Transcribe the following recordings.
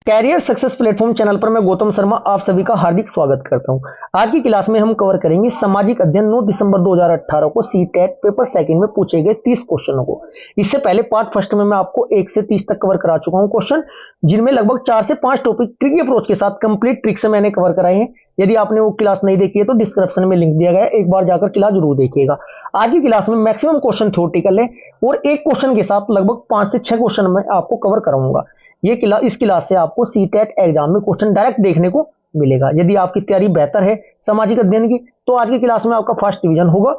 Career success platform channel पर मैं गौतम शर्मा आप सभी का हार्दिक स्वागत करता हूं। आज की क्लास में हम कवर करेंगे सामाजिक अध्ययन 9 दिसंबर 2018 को सीटेट पेपर सेकंड में पूछे गए 30 क्वेश्चनों को। इससे पहले पार्ट फर्स्ट में मैं आपको 1 से 30 तक कवर करा चुका हूं क्वेश्चन, जिनमें लगभग 4 से 5 टॉपिक ट्रिकी अप्रोच के साथ कंप्लीट ट्रिक से मैंने कवर कराए हैं। यदि आपने वो क्लास नहीं देखी है तो डिस्क्रिप्शन में लिंक दिया गया है, एक बार जाकर क्लास जरूर देखिएगा। आज की क्लास में मैक्सिमम क्वेश्चन थ्योरेटिकल है और एक क्वेश्चन के साथ लगभग 5 से 6 क्वेश्चन मैं आपको कवर कराऊंगा। इस क्लास से आपको सीटेट एग्जाम में क्वेश्चन डायरेक्ट देखने को मिलेगा। यदि आपकी तैयारी बेहतर है सामाजिक अध्ययन की तो आज की क्लास में आपका फर्स्ट डिवीजन होगा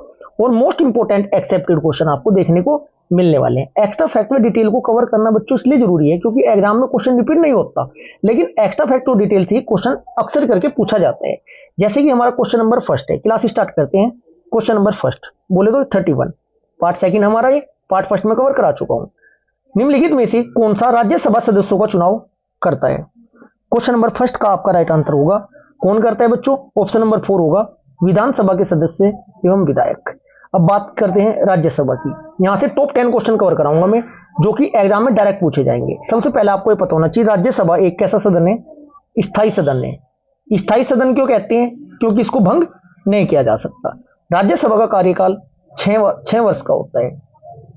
और मोस्ट इंपोर्टेंट एक्सेप्टेड क्वेश्चन आपको देखने को मिलने वाले हैं। एक्स्ट्रा फैक्ट में डिटेल को कवर करना बच्चों इसलिए जरूरी है क्योंकि एग्जाम में क्वेश्चन रिपीट नहीं होता, लेकिन एक्स्ट्रा फैक्ट और डिटेल से क्वेश्चन अक्सर करके पूछा जाता है। जैसे कि हमारा क्वेश्चन नंबर फर्स्ट है, क्लास स्टार्ट करते हैं। क्वेश्चन नंबर फर्स्ट बोले तो 31, पार्ट सेकंड हमारा ये पार्ट फर्स्ट में कवर करा चुका हूं। निम्नलिखित में से कौन सा राज्यसभा सदस्यों का चुनाव करता है? क्वेश्चन नंबर फर्स्ट का आपका राइट आंसर होगा कौन करता है बच्चों? ऑप्शन नंबर 4 होगा विधानसभा के सदस्य एवं विधायक। अब बात करते हैं राज्यसभा की। यहां से टॉप 10 क्वेश्चन कवर कराऊंगा मैं जो कि एग्जाम में डायरेक्ट पूछे जाएंगे। सबसे पहले आपको यह पता होना चाहिए राज्यसभा एक कैसा सदन है? स्थायी सदन है। स्थायी सदन क्यों कहते हैं? क्योंकि इसको भंग नहीं किया जा सकता। राज्यसभा का कार्यकाल 6 वर्ष का होता है,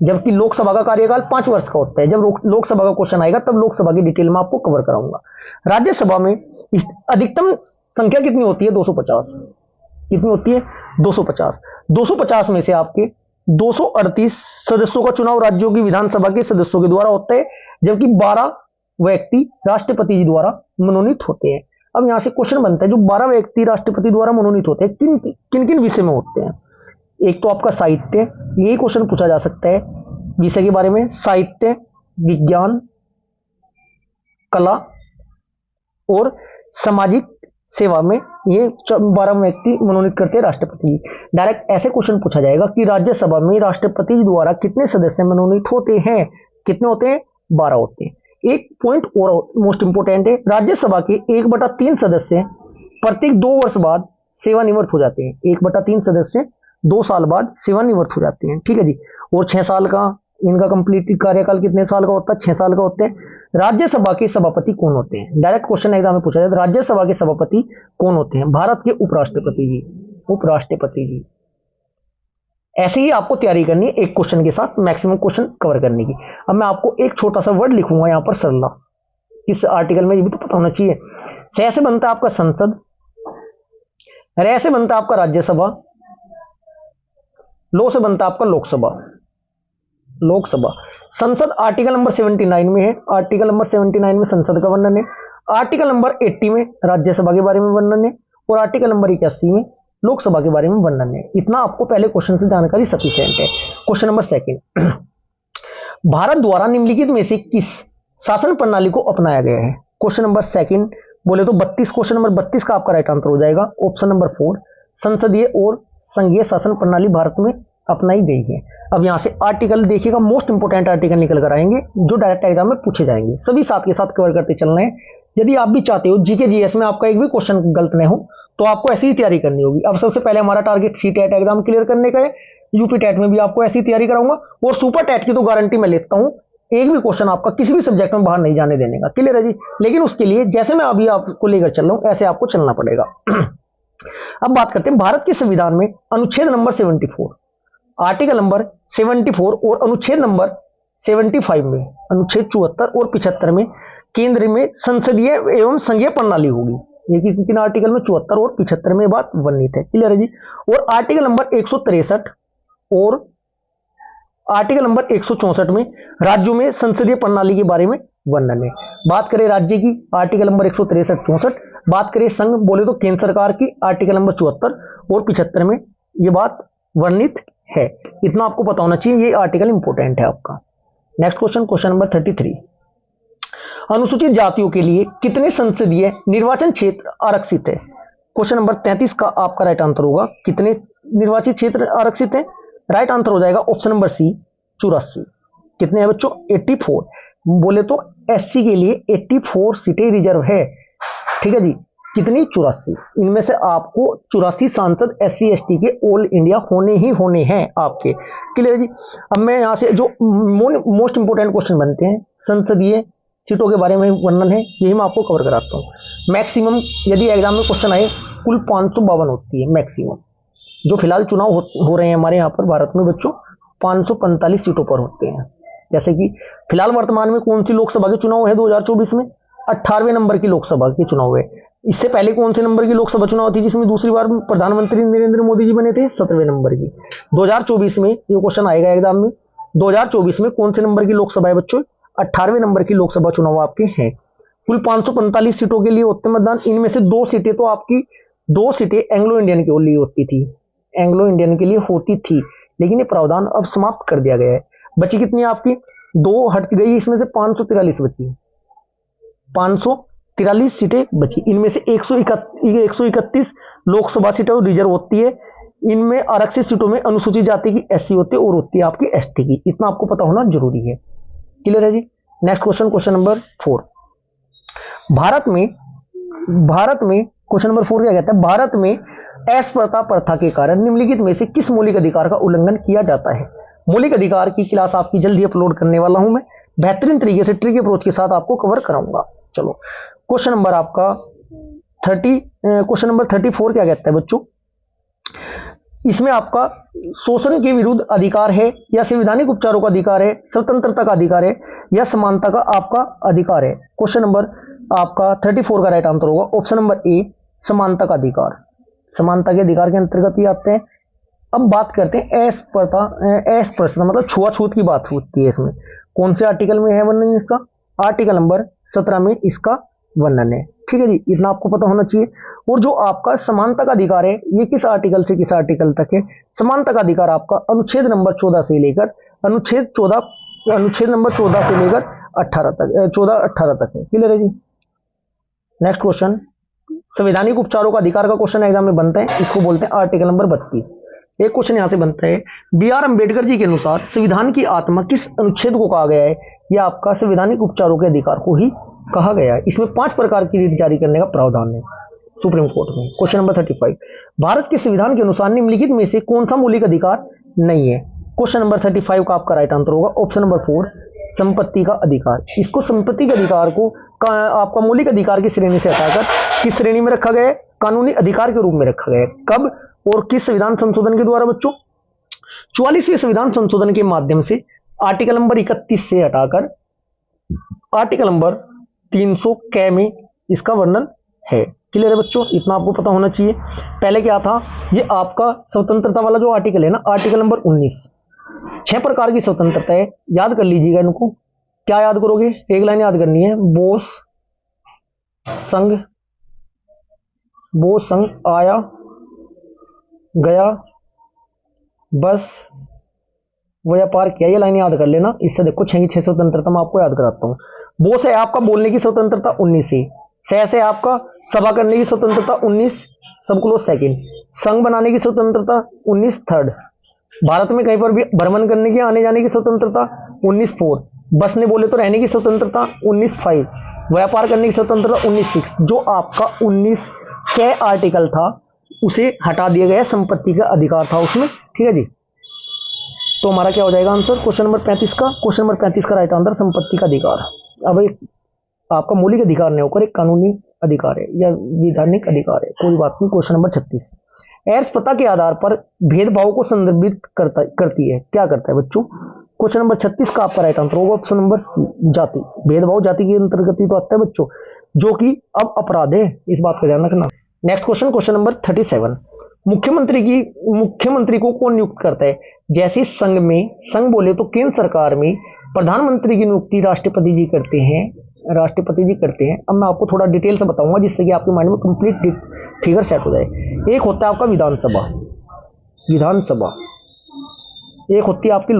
जबकि लोकसभा का कार्यकाल 5 वर्ष का होता है। जब लोकसभा का क्वेश्चन आएगा तब लोकसभा की डिटेल में आपको कवर कराऊंगा। राज्यसभा में अधिकतम संख्या कितनी होती है? 250। कितनी होती है? 250। 250 में से आपके 238 सदस्यों का चुनाव राज्यों की विधानसभा के सदस्यों के द्वारा होता है, जबकि 12 व्यक्ति राष्ट्रपति जी द्वारा मनोनीत होते हैं। अब यहां से क्वेश्चन बनता है, जो 12 व्यक्ति राष्ट्रपति द्वारा मनोनीत होते हैं किन किन विषय में होते हैं? एक तो आपका साहित्य, यही क्वेश्चन पूछा जा सकता है विषय के बारे में। साहित्य, विज्ञान, कला और सामाजिक सेवा में ये 12 व्यक्ति मनोनीत करते हैं राष्ट्रपति जी। डायरेक्ट ऐसे क्वेश्चन पूछा जाएगा कि राज्यसभा में राष्ट्रपति जी द्वारा कितने सदस्य मनोनीत होते हैं? कितने होते हैं? 12 होते हैं। एक पॉइंट और मोस्ट इंपोर्टेंट है, राज्यसभा के 1/3 सदस्य प्रत्येक 2 वर्ष बाद सेवानिवृत्त हो जाते हैं। 1/3 सदस्य 2 साल बाद सेवानिवृत्त हो जाते हैं, ठीक है जी। और 6 साल का इनका कंप्लीट कार्यकाल कितने साल का होता है? 6 साल का होते हैं। राज्यसभा के सभापति कौन होते हैं? डायरेक्ट क्वेश्चन एग्जाम में पूछा जाता है राज्यसभा के सभापति कौन होते हैं? भारत के उपराष्ट्रपति जी। उपराष्ट्रपति जी। ऐसे ही आपको तैयारी करनी है एक क्वेश्चन के साथ मैक्सिमम क्वेश्चन कवर करने की। अब मैं आपको एक छोटा सा वर्ड लिखूंगा यहां पर, सरला। किस आर्टिकल में ये भी तो पता होना चाहिए। स से बनता है आपका संसद, र से बनता है आपका राज्यसभा, लो से बनता है आपका लोकसभा। लोकसभा। संसद आर्टिकल नंबर 79 में है। आर्टिकल नंबर 79 में संसद का वर्णन है। आर्टिकल नंबर 80 में राज्यसभा के बारे में वर्णन है और आर्टिकल नंबर 81 में लोकसभा के बारे में वर्णन है। इतना आपको पहले क्वेश्चन से जानकारी सफिशिएंट है। क्वेश्चन नंबर सेकंड, भारत द्वारा निम्नलिखित में से किस शासन प्रणाली को अपनाया गया है? क्वेश्चन नंबर सेकंड बोले तो 32। क्वेश्चन नंबर 32 का आपका राइट आंसर हो जाएगा ऑप्शन नंबर 4, संसदीय और संघीय शासन प्रणाली भारत में अपनाई गई है। अब यहां से आर्टिकल देखिएगा, मोस्ट इंपोर्टेंट आर्टिकल निकल कर आएंगे जो डायरेक्ट एग्जाम में पूछे जाएंगे। सभी साथ के साथ कवर करते चलना है। यदि आप भी चाहते हो जीके जीएस में आपका एक भी क्वेश्चन गलत नहीं हो तो आपको ऐसी ही तैयारी करनी होगी। अब सबसे पहले हमारा टारगेट सीटेट एग्जाम क्लियर करने का है। यूपी टेट में भी आपको ऐसी तैयारी कराऊंगा और सुपर टेट की तो गारंटी मैं लेता हूं, एक भी क्वेश्चन आपका किसी भी सब्जेक्ट में बाहर नहीं जाने देने का। क्लियर है जी। लेकिन उसके लिए जैसे मैं अभी आपको लेकर चल रहा हूं ऐसे आपको चलना पड़ेगा। अब बात करते हैं भारत के संविधान में अनुच्छेद नंबर 74, आर्टिकल नंबर 74 और अनुच्छेद नंबर 75 में, अनुच्छेद 74 और 75 में केंद्र में संसदीय एवं संघीय प्रणाली होगी। ये किन आर्टिकल में? 74 और 75 में बात वर्णित है। क्लियर है जी। और आर्टिकल नंबर 163 और आर्टिकल नंबर 164 में राज्यों में संसदीय प्रणाली के बारे में वर्णन है। बात करें राज्य की, आर्टिकल नंबर 163-64। बात करें संघ बोले तो केंद्र सरकार की, आर्टिकल नंबर 74 और 75 में ये बात वर्णित है। इतना आपको पता होना चाहिए, ये आर्टिकल इंपोर्टेंट है आपका। नेक्स्ट क्वेश्चन, क्वेश्चन नंबर 33, अनुसूचित जातियों के लिए कितने संसदीय निर्वाचन क्षेत्र आरक्षित है? क्वेश्चन नंबर 33 का आपका राइट आंसर होगा कितने निर्वाचित क्षेत्र आरक्षित है? राइट आंसर हो जाएगा ऑप्शन नंबर सी, 84। कितने हैं बच्चों? 84। बोले तो एससी के लिए 84 सीटें रिजर्व है, ठीक है जी। कितनी? 84। इनमें से आपको 84 सांसद एससी एसटी के ऑल इंडिया होने ही होने हैं आपके। क्लियर जी। अब मैं यहां से जो मोस्ट इंपोर्टेंट क्वेश्चन बनते हैं, संसदीय सीटों के बारे में वर्णन है, यही मैं आपको कवर कराता हूँ। मैक्सिमम यदि एग्जाम में क्वेश्चन आए, कुल 552 होती है मैक्सिमम। जो फिलहाल चुनाव हो रहे हैं हमारे यहाँ पर भारत में बच्चों, 545 सीटों पर होते हैं। जैसे कि फिलहाल वर्तमान में कौन सी लोकसभा के चुनाव है 2024 में, 18वें नंबर की लोकसभा के चुनाव है। इससे पहले कौन से नंबर की लोकसभा चुनाव थी जिसमें दूसरी बार प्रधानमंत्री नरेंद्र मोदी जी बने थे, 17वें नंबर की। 2024 में ये क्वेश्चन आएगा एग्जाम में, 2024 में कौन से नंबर की लोकसभा है बच्चों, 18वें नंबर की लोकसभा चुनाव आपके हैं। कुल 545 सीटों के लिए होते मतदान। इनमें से 2 सीटें तो आपकी, 2 सीटें एंग्लो इंडियन के लिए होती थी, एंग्लो इंडियन के लिए होती थी, लेकिन ये प्रावधान अब समाप्त कर दिया गया है। बची कितनी आपकी, 2 हट गई, इसमें से 543 बची, 543 सीटें बची। इनमें से 131 लोकसभा सीटें रिजर्व होती है। इनमें आरक्षित सीटों में अनुसूचित जाति की एससी होती है और होती है आपकी एसटी की। इतना आपको पता होना जरूरी है। क्लियर है जी। Next question, question number 4। भारत में क्वेश्चन नंबर 4 क्या कहता है, भारत में अस्पृश्यता प्रथा के कारण निम्नलिखित में से किस मौलिक अधिकार का उल्लंघन किया जाता है। मौलिक अधिकार की क्लास आपकी जल्दी अपलोड करने वाला हूं मैं, बेहतरीन तरीके से ट्रिक अप्रोच के साथ आपको कवर कराऊंगा। चलो क्वेश्चन नंबर आपका 34 क्या कहता है बच्चों, इसमें आपका शोषण के विरुद्ध अधिकार है, या संवैधानिक उपचारों का अधिकार है, स्वतंत्रता का अधिकार है, या समानता का आपका अधिकार है। क्वेश्चन नंबर आपका 34 का राइट आंसर होगा ऑप्शन नंबर ए, समानता का अधिकार। समानता के अधिकार के अंतर्गत ही आते हैं। अब बात करते हैं अस्पृश्यता मतलब छुआछूत की बात होती है इसमें। कौन से आर्टिकल में है वर्णन इसका, आर्टिकल नंबर 17 में इसका वर्णन है। ठीक है जी, इतना आपको पता होना चाहिए। और जो आपका समानता का अधिकार है, ये किस आर्टिकल से किस आर्टिकल तक है। समानता का अधिकार आपका अनुच्छेद नंबर 14 से लेकर अनुच्छेद नंबर 14 से लेकर 18 तक, 14-18 तक है। क्लियर है जी। नेक्स्ट क्वेश्चन, संवैधानिक उपचारों का अधिकार का क्वेश्चन एग्जाम में बनता है, इसको बोलते हैं आर्टिकल नंबर 32। एक क्वेश्चन यहां से बनता है, बी.आर. अम्बेडकर जी के अनुसार संविधान की आत्मा किस अनुच्छेद को कहा गया है। यह आपका संवैधानिक उपचारों के अधिकार को ही कहा गया है। इसमें 5 प्रकार की रीत जारी करने का प्रावधान है सुप्रीम कोर्ट में। क्वेश्चन नंबर 35, भारत के संविधान के अनुसार निम्नलिखित में से कौन सा मौलिक अधिकार नहीं है। क्वेश्चन नंबर 35 का आपका राइट आंसर होगा ऑप्शन नंबर 4, संपत्ति का अधिकार। इसको संपत्ति के अधिकार को आपका मौलिक अधिकार की श्रेणी से हटाकर किस श्रेणी में रखा गया है, कानूनी अधिकार के रूप में रखा गया है। कब और किस संविधान संशोधन के द्वारा बच्चों, 44वें संविधान संशोधन के माध्यम से आर्टिकल नंबर 31 से हटाकर आर्टिकल नंबर 300 कै में इसका वर्णन है। क्लियर है बच्चों, इतना आपको पता होना चाहिए। पहले क्या था, ये आपका स्वतंत्रता वाला जो आर्टिकल है ना, आर्टिकल नंबर 19, 6 प्रकार की स्वतंत्रता है। याद कर लीजिएगा इनको। क्या याद करोगे, एक लाइन याद करनी है, बोस संघ आया गया बस व्यापार किया, ये लाइन याद कर लेना। इससे देखो 6 स्वतंत्रता मैं आपको याद कराता हूं। बोस है आपका बोलने की स्वतंत्रता 19 से आपका सभा करने की स्वतंत्रता 19 सब क्लोज सेकंड, संघ बनाने की स्वतंत्रता 19 थर्ड, भारत में कहीं पर भी भ्रमण करने की आने जाने की स्वतंत्रता 19 फोर, बसने बोले तो रहने की स्वतंत्रता 19 5, व्यापार करने की स्वतंत्रता 19 6। जो आपका 19 6 आर्टिकल था उसे हटा दिया गया, संपत्ति का अधिकार था उसमें। ठीक है जी, तो हमारा क्या हो जाएगा आंसर क्वेश्चन नंबर 35 का। क्वेश्चन नंबर 35 का राइट आंसर संपत्ति का अधिकार। अब एक आपका मौलिक अधिकार नहीं होकर एक कानूनी अधिकार है या वैधानिक अधिकार है, कोई बात नहीं। क्वेश्चन नंबर 36, अस्पृश्यता के आधार पर भेदभाव को संदर्भित करती है, क्या करता है बच्चों। क्वेश्चन नंबर 36 का आपका राइट आंसर होगा ऑप्शन नंबर सी, जाति। भेदभाव जाति के अंतर्गत ही तो आता है बच्चों, जो कि अब अपराध है, इस बात का ध्यान रखना। नेक्स्ट क्वेश्चन, क्वेश्चन नंबर 37, मुख्यमंत्री को कौन नियुक्त करता है। जैसे संघ बोले तो केंद्र सरकार में प्रधानमंत्री की नियुक्ति राष्ट्रपति जी करते हैं। अब मैं आपको थोड़ा डिटेल से बताऊंगा जिससे कि आपके माइंड में कंप्लीट फिगर सेट हो जाए। एक होता है आपका विधानसभा, एक होती है आपकी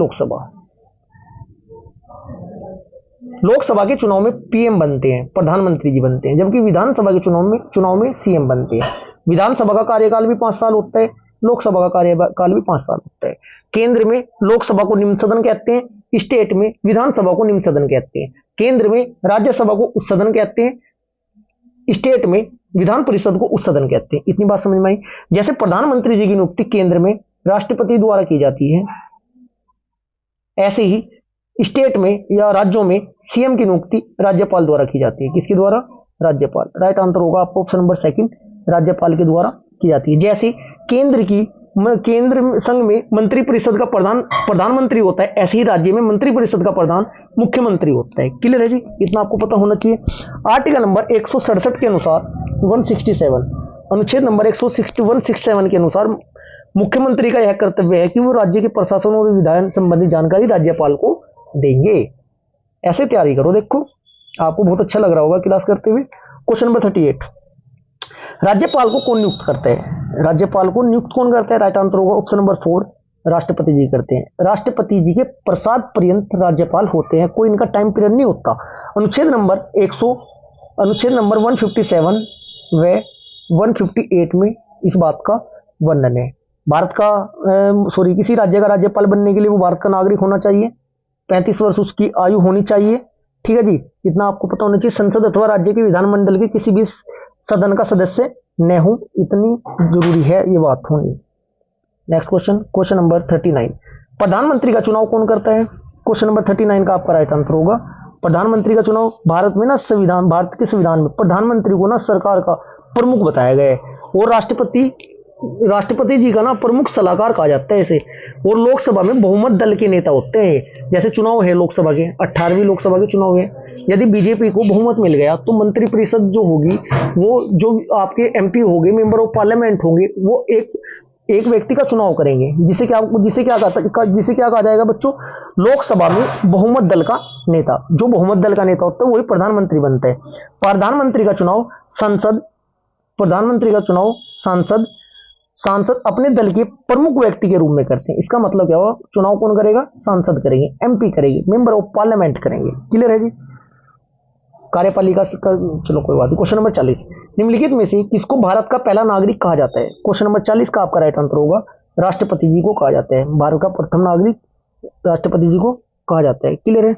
लोकसभा के चुनाव में पीएम बनते हैं, प्रधानमंत्री जी बनते हैं, जबकि विधानसभा के चुनाव में सीएम बनते हैं। विधानसभा का कार्यकाल भी 5 साल होता है, लोकसभा का कार्यकाल भी 5 साल होता है। केंद्र में लोकसभा को निम्न सदन कहते हैं, स्टेट में विधानसभा को निम्न सदन कहते हैं। केंद्र में राज्यसभा को उच्च सदन कहते हैं, स्टेट में विधान परिषद को उच्च सदन कहते हैं। इतनी बात समझ में आई। जैसे प्रधानमंत्री जी की नियुक्ति केंद्र में राष्ट्रपति द्वारा की जाती है, ऐसे ही स्टेट में या राज्यों में सीएम की नियुक्ति राज्यपाल द्वारा की जाती है। किसके द्वारा? राज्यपाल। राइट आंसर होगा आपको ऑप्शन नंबर सेकंड, राज्यपाल के द्वारा की जाती है। जैसे केंद्र संघ में मंत्रिपरिषद का प्रधान प्रधानमंत्री होता है, ऐसे ही राज्य में मंत्रिपरिषद का प्रधान मुख्यमंत्री होता है। क्लियर है जी, इतना आपको पता होना चाहिए। आर्टिकल नंबर 167 के अनुसार 167 अनुच्छेद नंबर 167 के अनुसार मुख्यमंत्री का यह कर्तव्य है कि वो राज्य के प्रशासन और विधायन संबंधी जानकारी राज्यपाल को देंगे। ऐसे तैयारी करो, देखो आपको बहुत अच्छा लग रहा होगा क्लास करते हुए। क्वेश्चन नंबर 38, राज्यपाल को कौन नियुक्त करता है? राज्यपाल को नियुक्त कौन करता है? राइट आंसर होगा ऑप्शन नंबर 4, राष्ट्रपति जी करते हैं। राष्ट्रपति जी के प्रसाद पर्यंत राज्यपाल होते हैं, कोई इनका टाइम पीरियड नहीं होता। अनुच्छेद नंबर 157 व 158 में इस बात का वर्णन है। भारत का किसी राज्य का राज्यपाल बनने के लिए वो भारत का नागरिक होना चाहिए, 35 वर्ष उसकी आयु होनी चाहिए। ठीक है जी, इतना आपको पता होना चाहिए। संसद अथवा राज्य के विधानमंडल के किसी भी सदन का सदस्य न हो, इतनी जरूरी है ये बात होनी। नेक्स्ट क्वेश्चन, क्वेश्चन नंबर 39, प्रधानमंत्री का चुनाव कौन करता है? क्वेश्चन नंबर 39 का आपका राइट आंसर होगा प्रधानमंत्री का चुनाव। भारत में ना भारत के संविधान में प्रधानमंत्री को ना सरकार का प्रमुख बताया गया है, और राष्ट्रपति जी का ना प्रमुख सलाहकार कहा जाता है इसे। और लोकसभा में बहुमत दल के नेता होते हैं। जैसे चुनाव है लोकसभा के, 18वीं लोकसभा के चुनाव है, यदि बीजेपी को बहुमत मिल गया तो मंत्रिपरिषद जो होगी, वो जो आपके एमपी होंगे, मेंबर ऑफ पार्लियामेंट होंगे, वो एक व्यक्ति का चुनाव करेंगे, जिसे क्या कहा जाएगा बच्चों? लोकसभा में बहुमत दल का नेता। जो बहुमत दल का नेता होता है वही प्रधानमंत्री बनता है। प्रधानमंत्री का चुनाव सांसद अपने दल के प्रमुख व्यक्ति के रूप में करते हैं। इसका मतलब क्या हुआ? चुनाव कौन करेगा? सांसद करेंगे, एमपी करेंगे, मेंबर ऑफ पार्लियामेंट करेंगे। क्लियर है जी? कार्यपालिका चलो कोई बात नहीं। क्वेश्चन नंबर 40, निम्नलिखित में से किसको भारत का पहला नागरिक कहा जाता है? क्वेश्चन नंबर 40 का आपका राइट आंसर होगा राष्ट्रपति जी को कहा जाता है। भारत का प्रथम नागरिक राष्ट्रपति जी को कहा जाता है। क्लियर है?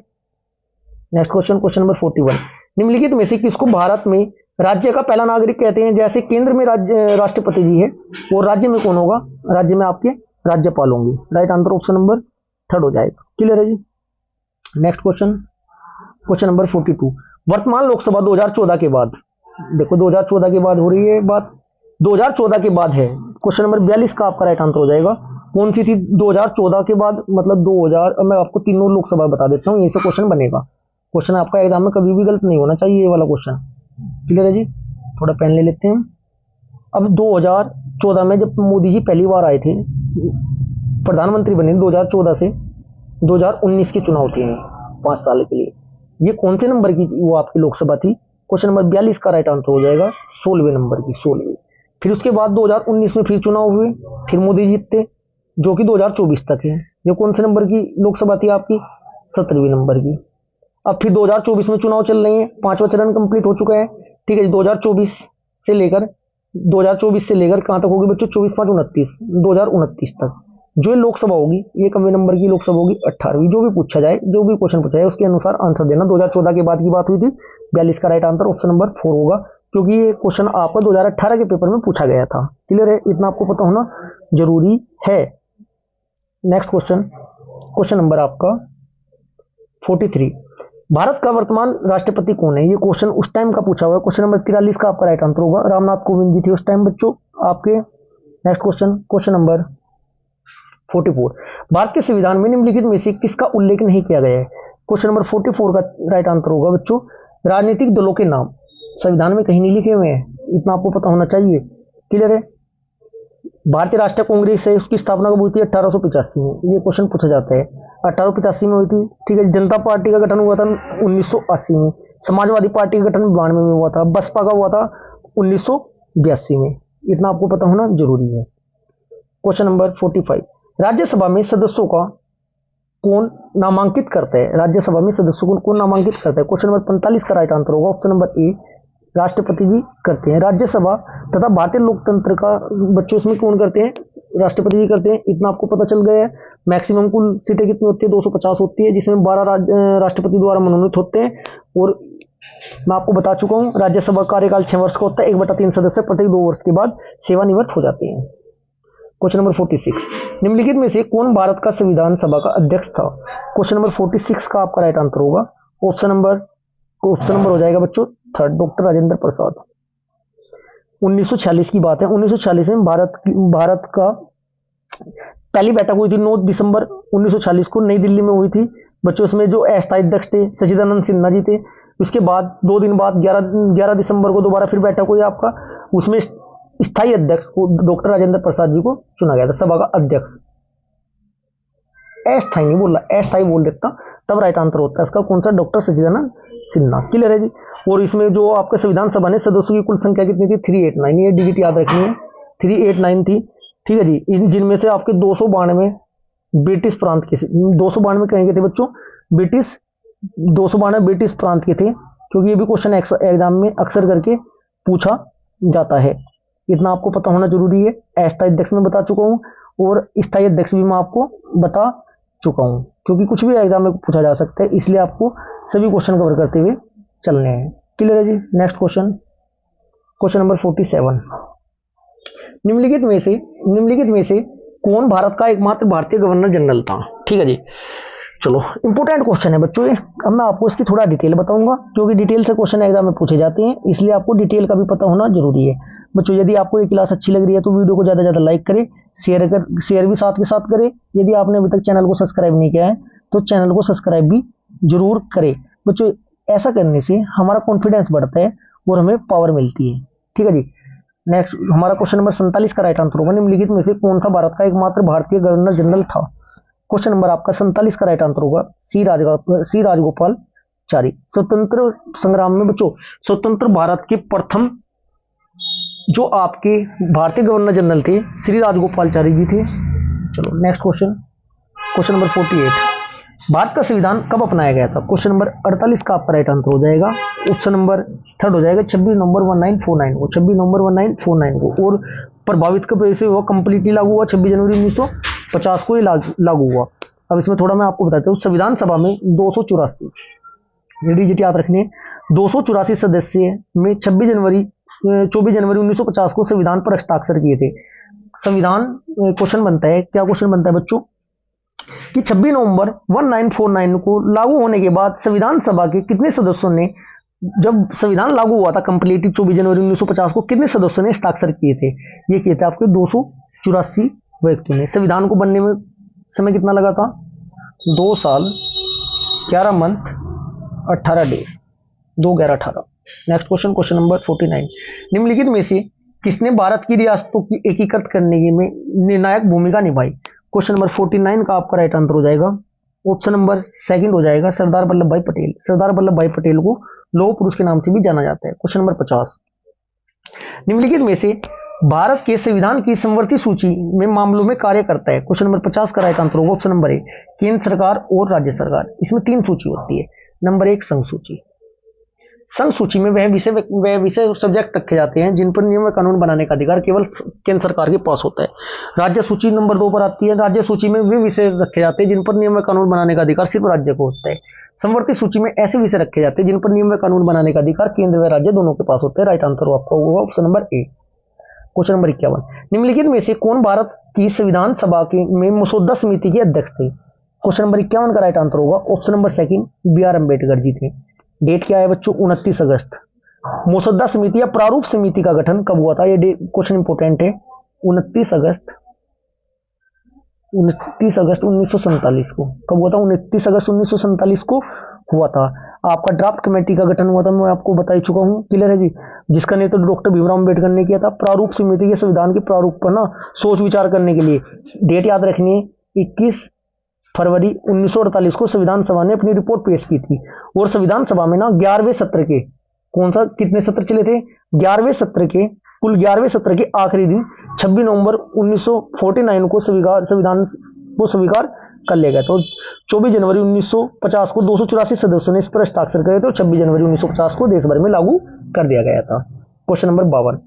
नेक्स्ट क्वेश्चन, क्वेश्चन नंबर 41, निम्नलिखित में से किसको भारत में राज्य का पहला नागरिक कहते हैं? जैसे केंद्र में राष्ट्रपति जी है, और राज्य में कौन होगा? राज्य में आपके राज्यपाल होंगे। राइट आंसर ऑप्शन नंबर 3 हो जाएगा। क्लियर है जी? नेक्स्ट क्वेश्चन, क्वेश्चन नंबर 42, वर्तमान लोकसभा 2014 के बाद, देखो 2014 के बाद हो रही है बात, 2014 के बाद है। क्वेश्चन नंबर 42 का आपका राइट आंसर हो जाएगा। कौन सी थी 2014 के बाद? मतलब 2000, मैं आपको तीनों लोकसभा बता देता हूँ, यही से क्वेश्चन बनेगा। क्वेश्चन आपका एग्जाम में कभी भी गलत नहीं होना चाहिए, ये वाला क्वेश्चन। क्लियर है जी? थोड़ा पेन ले लेते हैं। अब 2014 में जब मोदी जी पहली बार आए थे, प्रधानमंत्री बने 2014 से 2019 के चुनाव थे 5 साल के लिए। ये कौन से नंबर की वो आपकी लोकसभा थी? क्वेश्चन नंबर 42 का राइट आंसर हो जाएगा 16वें नंबर की, 16वीं। फिर उसके बाद 2019 में फिर चुनाव हुए, फिर मोदी जीतते, जो कि 2024 तक है। ये कौन से नंबर की लोकसभा थी आपकी? 17वीं नंबर की। अब फिर 2024 में चुनाव चल रहे हैं, 5वां चरण कंप्लीट हो चुका है। ठीक है, 2024 से लेकर कहां तक होगी बच्चों? 24 5 29, 2029 तक जो लोकसभा होगी, ये कौन नंबर की लोकसभा होगी? 18वीं। जो भी पूछा जाए, जो भी क्वेश्चन पूछा जाए, उसके अनुसार आंसर देना। 2014 के बाद की बात हुई थी, 42 का राइट आंसर ऑप्शन नंबर 4 होगा, क्योंकि ये क्वेश्चन आपका 2018 के पेपर में पूछा गया था। क्लियर है? इतना आपको पता होना जरूरी है। नेक्स्ट क्वेश्चन, क्वेश्चन नंबर आपका 43, भारत का वर्तमान राष्ट्रपति कौन है? ये क्वेश्चन उस टाइम का पूछा हुआ है। क्वेश्चन नंबर 43 का आपका राइट आंसर होगा रामनाथ कोविंद जी थे उस टाइम बच्चों आपके। Next question, question number 44, Bharat के संविधान में निम्नलिखित में से किसका उल्लेख नहीं किया गया है? क्वेश्चन नंबर 44 का राइट आंसर होगा बच्चों राजनीतिक दलों के नाम संविधान में कहीं नहीं लिखे हुए हैं, इतना आपको पता होना चाहिए। क्लियर है? भारतीय राष्ट्रीय कांग्रेस है, उसकी स्थापना कब हुई थी? 1885 में। ये क्वेश्चन पूछा जाता है, 1885 में हुई थी। ठीक है, जनता पार्टी का गठन हुआ था 1980 में, समाजवादी पार्टी का गठन 92 में हुआ था, बसपा का हुआ था 1982 में। इतना आपको पता होना जरूरी है। क्वेश्चन नंबर 45, राज्यसभा में सदस्यों का कौन नामांकित करता है? राज्यसभा में सदस्यों को कौन नामांकित करता है? क्वेश्चन नंबर 45 का राइट आंसर होगा ऑप्शन नंबर ए, राष्ट्रपति जी करते हैं। राज्यसभा तथा भारतीय लोकतंत्र का बच्चों इसमें कौन करते हैं? राष्ट्रपति जी करते हैं। इतना आपको पता चल गया है। मैक्सिमम कुल सीटें कितनी होती है? 250 होती है, जिसमें 12 राष्ट्रपति द्वारा मनोनीत होते हैं। और मैं आपको बता चुका हूं, राज्यसभा कार्यकाल 6 वर्ष का होता है, 1/3 सदस्य प्रत्येक 2 वर्ष के बाद सेवानिवृत्त हो जाते हैं। क्वेश्चन नंबर 46, निम्नलिखित में से कौन भारत का संविधान सभा का अध्यक्ष था? क्वेश्चन नंबर 46 का आपका राइट आंसर होगा ऑप्शन नंबर हो जाएगा बच्चों थर्ड, डॉक्टर राजेंद्र प्रसाद। 1946 की बात है। 1946 में भारत का पहली बैठक हुई थी 9 दिसंबर 1946 को नई दिल्ली में हुई थी बच्चों। इसमें जो अस्थायी अध्यक्ष थे सचिदानंद सिन्हा जी थे। उसके बाद 2 दिन बाद 11 दिसंबर को दोबारा फिर बैठक हुई आपका, उसमें स्थायी अध्यक्ष को डॉक्टर राजेंद्र प्रसाद जी को चुना गया था सभा का अध्यक्ष। अस्थायी नहीं बोला, अस्थायी बोल देता तब राइट आंसर होता है इसका कौन सा, डॉक्टर सचिदानंद सिन्हा। क्लियर है जी। और इसमें जो आपके संविधान सभा ने सदस्यों की कुल संख्या कितनी थी? 389, ये डिजिट याद रखनी है, 389 थी। ठीक है जी। जिनमें से आपके 292 ब्रिटिश प्रांत के, 292 कहीं के थे बच्चों ब्रिटिश, 292 ब्रिटिश प्रांत के थे, क्योंकि ये भी क्वेश्चन एग्जाम में अक्सर करके पूछा जाता है। इतना आपको पता होना जरूरी है। अस्थायी अध्यक्ष में बता चुका हूं और स्थायी अध्यक्ष भी मैं आपको बता चुका हूं, क्योंकि कुछ भी एग्जाम में पूछा जा सकता है, इसलिए आपको सभी क्वेश्चन कवर करते हुए चलने हैं। क्लियर है जी। नेक्स्ट क्वेश्चन, क्वेश्चन नंबर 47, निम्नलिखित में से कौन भारत का एकमात्र भारतीय गवर्नर जनरल था? ठीक है जी। चलो इंपोर्टेंट क्वेश्चन है बच्चों ये। अब मैं आपको इसकी थोड़ा डिटेल बताऊंगा, क्योंकि डिटेल से क्वेश्चन एग्जाम में पूछे जाते हैं, इसलिए आपको डिटेल का भी पता होना जरूरी है बच्चों। यदि आपको ये क्लास अच्छी लग रही है तो वीडियो को ज़्यादा से ज़्यादा लाइक करें, शेयर भी साथ के साथ करें। यदि आपने अभी तक चैनल को सब्सक्राइब नहीं किया है तो चैनल को सब्सक्राइब भी जरूर करें बच्चों। ऐसा करने से हमारा कॉन्फिडेंस बढ़ता है और हमें पावर मिलती है। ठीक है जी। नेक्स्ट हमारा क्वेश्चन नंबर 47 का राइट आंसर होगा, निम्नलिखित में से कौन सा भारत का एकमात्र भारतीय गवर्नर जनरल था? क्वेश्चन नंबर आपका 47 का राइट आंसर होगा सी राजगोपालाचारी। स्वतंत्र संग्राम में बच्चों स्वतंत्र भारत के प्रथम जो आपके भारतीय गवर्नर जनरल थे श्री राजगोपालाचारी जी थे। चलो next question, question number 48, Bharat का संविधान कब अपनाया गया था? क्वेश्चन नंबर 48 का आपका राइट आंसर हो जाएगा ऑप्शन नंबर थर्ड हो जाएगा 26 नवंबर 1949 को, 26 नवंबर 1949 को। और प्रभावित कब से हुआ, कंप्लीटली लागू हुआ 26 जनवरी 1950 को ही लागू हुआ। अब इसमें थोड़ा मैं आपको बताता हूँ। संविधान सभा में 284 डिजिट याद रखने, 284 सदस्य में 24 जनवरी 1950 को संविधान पर हस्ताक्षर किए थे। संविधान क्वेश्चन बनता है, क्या क्वेश्चन बनता है बच्चों कि 26 नवंबर 1949 को लागू होने के बाद संविधान सभा के कितने सदस्यों ने, जब संविधान लागू हुआ था कंप्लीटली 24 जनवरी 1950 को, कितने सदस्यों ने हस्ताक्षर किए थे? ये किए थे आपके 284 व्यक्तियों ने। संविधान को बनने में समय कितना लगा था? 2 साल 11 month 18 day, 2/11/18। Next question, question number 49, निम्नलिखित में से किसने भारत की रियासतों की एकीकृत करने में निर्णायक भूमिका निभाई? क्वेश्चन नंबर 49 का आपका राइट आंसर हो जाएगा ऑप्शन नंबर सेकंड हो जाएगा सरदार वल्लभ भाई पटेल। सरदार वल्लभ भाई पटेल को लौह पुरुष के नाम से भी जाना जाता है। क्वेश्चन नंबर 50, निम्नलिखित में से भारत के संविधान की समवर्ती सूची में मामलों में कार्य करता है? क्वेश्चन नंबर 50 का राइट आंसर होगा ऑप्शन नंबर ए केंद्र सरकार और राज्य सरकार। इसमें 3 सूची होती है। नंबर 1 संघ सूची। संघ सूची में वह विषय सब्जेक्ट रखे जाते हैं जिन पर नियम व कानून बनाने का अधिकार केवल केंद्र सरकार के पास होता है। राज्य सूची नंबर 2 पर आती है। राज्य सूची में वे विषय रखे जाते हैं जिन पर नियम व कानून बनाने का अधिकार सिर्फ राज्य को होता है। समवर्ती सूची में ऐसे विषय रखे जाते हैं जिन पर नियम व कानून बनाने का अधिकार केंद्र व राज्य दोनों के पास होता है। राइट आंसर आपका होगा option number A. Question number 51, निम्नलिखित में से कौन भारत की संविधान सभा में मसौदा समिति के अध्यक्ष थे? क्वेश्चन नंबर 51 का राइट आंसर होगा option number second B R. Ambedkar ji थे। डेट क्या है बच्चों? 29 अगस्त। मसौदा समिति या प्रारूप समिति का गठन कब हुआ था? ये क्वेश्चन इंपोर्टेंट है। 29 अगस्त 1947 को। कब हुआ था? 29 अगस्त 1947 को हुआ था। आपका ड्राफ्ट कमेटी का गठन हुआ था, मैं आपको बता ही चुका हूं। क्लियर है जी। जिसका नेतृत्व डॉक्टर भीमराव अम्बेडकर ने किया था। प्रारूप समिति के संविधान के प्रारूप पर ना सोच विचार करने के लिए डेट याद रखनी है, 21 फरवरी 1948 को संविधान सभा ने अपनी रिपोर्ट पेश की थी। और संविधान सभा में ना 11वें सत्र के कितने सत्र चले थे? 11वें सत्र के कुल 11वें सत्र के आखिरी दिन 26 नवंबर 1949 को संविधान को स्वीकार कर लिया गया। तो 24 जनवरी 1950 को 284 सदस्यों ने इस पर हस्ताक्षर करे थे और 26 जनवरी 1950 को देश भर में लागू कर दिया गया था। क्वेश्चन नंबर 52,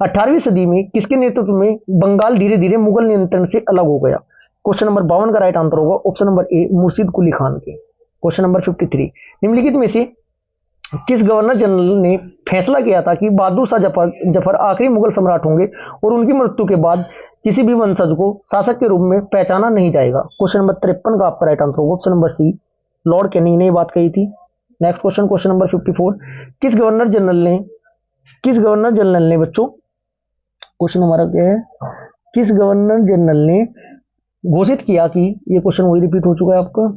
18वीं सदी में किसके नेतृत्व में बंगाल धीरे धीरे मुगल नियंत्रण से अलग हो गया? क्वेश्चन नंबर 52 का राइट आंसर होगा ऑप्शन नंबर ए मुर्शिद कुली खान के। क्वेश्चन नंबर 53, निम्नलिखित में से किस गवर्नर जनरल ने फैसला किया था कि बहादुर शाह जफर आखिरी मुगल सम्राट होंगे और उनकी मृत्यु के बाद किसी भी वंशज को शासक के रूप में पहचाना नहीं जाएगा। क्वेश्चन नंबर 53 का आपका राइट आंसर होगा option number C, Lord Canning ने बात कही थी। नेक्स्ट क्वेश्चन, क्वेश्चन नंबर 54, किस गवर्नर जनरल ने बच्चों, क्वेश्चन हमारा क्या है, किस गवर्नर जनरल ने घोषित किया कि, ये क्वेश्चन वही रिपीट हो चुका है आपका।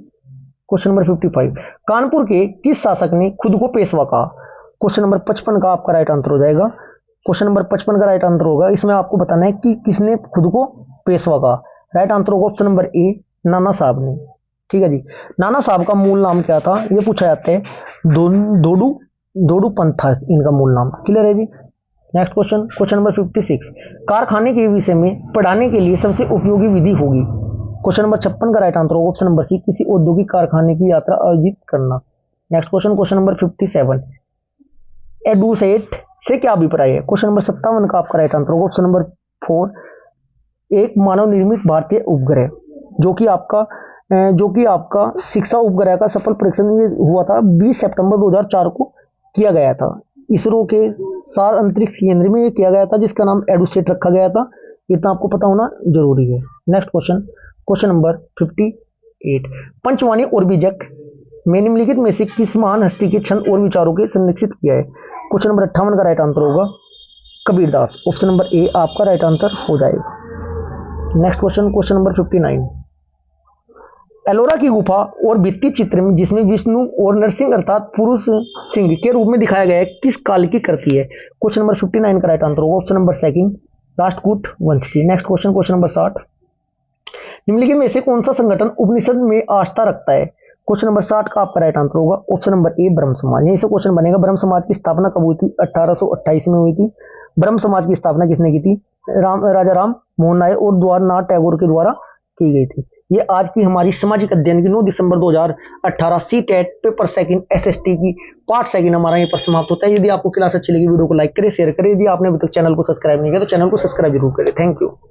क्वेश्चन नंबर 55, कानपुर के किस शासक ने खुद को पेशवा कहा। क्वेश्चन नंबर 55 का आपका राइट आंसर हो जाएगा। क्वेश्चन नंबर 55 का राइट आंसर होगा, इसमें आपको बताना है कि किसने खुद को पेशवा कहा। राइट आंसर होगा ऑप्शन नंबर ए, नाना साहब ने। ठीक है जी। नाना साहब का मूल नाम क्या था, ये पूछा जाता है। दोडू पंथ था इनका मूल नाम। क्लियर है जी। नेक्स्ट क्वेश्चन, क्वेश्चन नंबर 56, कारखाने के विषय में पढ़ाने के लिए सबसे उपयोगी विधि होगी। क्वेश्चन नंबर 56 का राइट आंसर होगा ऑप्शन नंबर सी, किसी औद्योगिक कारखाने की यात्रा आयोजित करना। Next question, question number 57, EDUSAT से क्या अभिप्राय है। क्वेश्चन नंबर 57 का आपका राइट आंसर होगा ऑप्शन नंबर 4, एक मानव निर्मित भारतीय उपग्रह, जो कि आपका शिक्षा उपग्रह का सफल परीक्षण हुआ था 20 सितंबर 2004 को किया गया था। इसरो के सार अंतरिक्ष केंद्र में ये किया गया था, जिसका नाम एडुसेट रखा गया था। इतना आपको पता होना जरूरी है। नेक्स्ट क्वेश्चन, क्वेश्चन नंबर 58, पंचवाणी और बीजक में निम्नलिखित में से किस महान हस्ती के छंद और विचारों के संरक्षित किया है। क्वेश्चन नंबर 58 का राइट आंसर होगा कबीरदास। ऑप्शन नंबर ए आपका राइट आंसर हो जाएगा। Next question, question number 59, Ellora की गुफा और भित्ति चित्र में जिसमें विष्णु और नरसिंह अर्थात पुरुष सिंह के रूप में दिखाया गया है, किस काल की कृति है। क्वेश्चन नंबर 59 का राइट आंसर होगा ऑप्शन नंबर सेकंड, राष्ट्रकूट वंश की। नेक्स्ट क्वेश्चन, क्वेश्चन नंबर 60, निम्नलिखित में से कौन सा संगठन उपनिषद में आस्था रखता है। क्वेश्चन नंबर 60 का आपका राइट आंसर होगा ऑप्शन नंबर ए, ब्रह्म समाज। यहीं से क्वेश्चन बनेगा, ब्रह्म समाज की स्थापना कब हुई थी। 1828 में हुई थी। ब्रह्म समाज की स्थापना किसने की थी, राजा राम मोहन राय और द्वारनाथ टैगोर के द्वारा की गई थी। ये आज की हमारी सामाजिक अध्ययन की 9 दिसंबर 2018 सीटेट पेपर सेकंड एसएसटी की पार्ट सेकंड हमारा यहाँ पर समाप्त होता है। यदि आपको क्लास अच्छी लगी, वीडियो को लाइक करें, शेयर करें। यदि आपने अभी तक चैनल को सब्सक्राइब नहीं किया तो चैनल को सब्सक्राइब जरूर करें। Thank you.